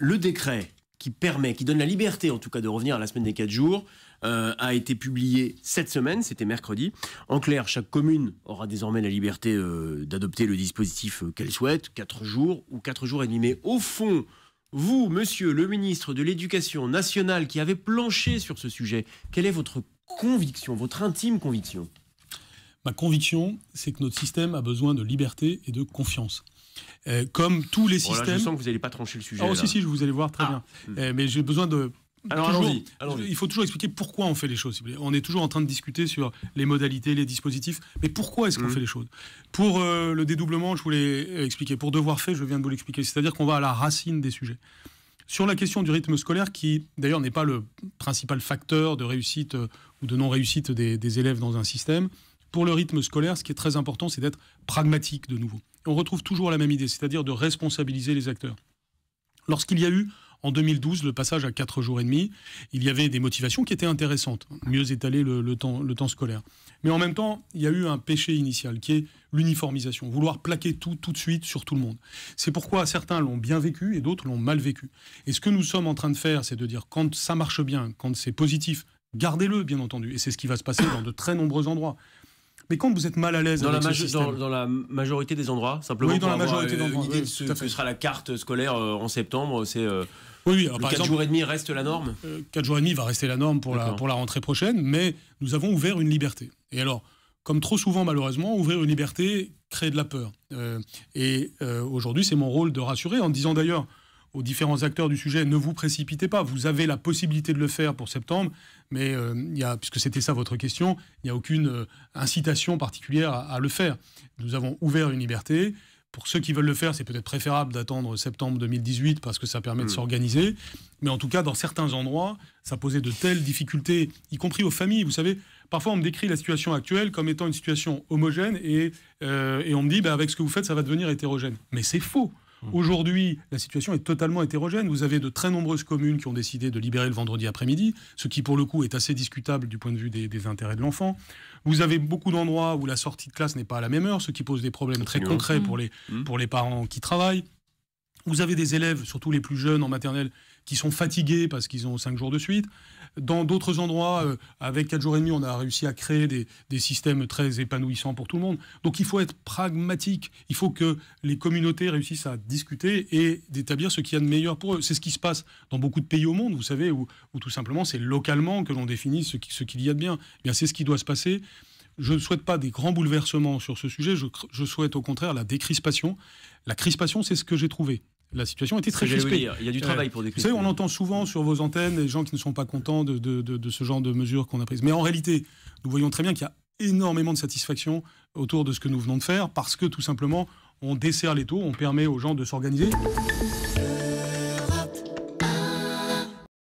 Le décret qui donne la liberté, en tout cas, de revenir à la semaine des 4 jours, a été publié cette semaine, c'était mercredi. En clair, chaque commune aura désormais la liberté d'adopter le dispositif qu'elle souhaite, 4 jours ou 4 jours et demi. Mais au fond, vous, monsieur le ministre de l'Éducation nationale, qui avez planché sur ce sujet, quelle est votre conviction, votre intime conviction ? Ma conviction, c'est que notre système a besoin de liberté et de confiance. Comme tous les systèmes... Là, je sens que vous n'allez pas trancher le sujet. Si, vous allez voir très bien. Mais j'ai besoin de... Alors allons-y. Il faut toujours expliquer pourquoi on fait les choses. On est toujours en train de discuter sur les modalités, les dispositifs. Mais pourquoi est-ce qu'on fait les choses ? Pour le dédoublement, je voulais expliquer. Pour devoir fait, je viens de vous l'expliquer. C'est-à-dire qu'on va à la racine des sujets. Sur la question du rythme scolaire, qui d'ailleurs n'est pas le principal facteur de réussite ou de non-réussite des élèves dans un système, pour le rythme scolaire, ce qui est très important, c'est d'être pragmatique de nouveau. On retrouve toujours la même idée, c'est-à-dire de responsabiliser les acteurs. Lorsqu'il y a eu, en 2012, le passage à 4 jours et demi, il y avait des motivations qui étaient intéressantes, mieux étaler le temps scolaire. Mais en même temps, il y a eu un péché initial, qui est l'uniformisation, vouloir plaquer tout de suite sur tout le monde. C'est pourquoi certains l'ont bien vécu et d'autres l'ont mal vécu. Et ce que nous sommes en train de faire, c'est de dire, quand ça marche bien, quand c'est positif, gardez-le, bien entendu. Et c'est ce qui va se passer dans de très nombreux endroits. Mais quand vous êtes mal à l'aise avec ce système... Dans la majorité des endroits, simplement, oui, dans pour la avoir majorité d'endroits, une idée de ce que sera la carte scolaire en septembre, c'est... Oui, alors, 4 jours et demi reste la norme. 4 jours et demi va rester la norme pour la rentrée prochaine, mais nous avons ouvert une liberté. Et alors, comme trop souvent malheureusement, ouvrir une liberté crée de la peur. Aujourd'hui, c'est mon rôle de rassurer, en disant d'ailleurs aux différents acteurs du sujet, ne vous précipitez pas, vous avez la possibilité de le faire pour septembre, mais puisque c'était ça votre question, il n'y a aucune incitation particulière à le faire. Nous avons ouvert une liberté. Pour ceux qui veulent le faire, c'est peut-être préférable d'attendre septembre 2018 parce que ça permet de s'organiser. Mais en tout cas, dans certains endroits, ça posait de telles difficultés, y compris aux familles. Vous savez, parfois on me décrit la situation actuelle comme étant une situation homogène et on me dit, avec ce que vous faites, ça va devenir hétérogène. Mais c'est faux. Aujourd'hui, la situation est totalement hétérogène. Vous avez de très nombreuses communes qui ont décidé de libérer le vendredi après-midi, ce qui, pour le coup, est assez discutable du point de vue des intérêts de l'enfant. Vous avez beaucoup d'endroits où la sortie de classe n'est pas à la même heure, ce qui pose des problèmes très concrets pour les parents qui travaillent. Vous avez des élèves, surtout les plus jeunes en maternelle, qui sont fatigués parce qu'ils ont 5 jours de suite. Dans d'autres endroits, avec 4 jours et demi, on a réussi à créer des systèmes très épanouissants pour tout le monde. Donc il faut être pragmatique. Il faut que les communautés réussissent à discuter et d'établir ce qu'il y a de meilleur pour eux. C'est ce qui se passe dans beaucoup de pays au monde, vous savez, où tout simplement c'est localement que l'on définit ce qu'il y a de bien. Eh bien, c'est ce qui doit se passer. Je ne souhaite pas des grands bouleversements sur ce sujet. Je souhaite au contraire la décrispation. La crispation, c'est ce que j'ai trouvé. La situation était très crispée. Il y a du travail pour décrisper. Vous savez, on entend souvent sur vos antennes des gens qui ne sont pas contents de ce genre de mesures qu'on a prises. Mais en réalité, nous voyons très bien qu'il y a énormément de satisfaction autour de ce que nous venons de faire parce que tout simplement, on desserre l'étau, on permet aux gens de s'organiser.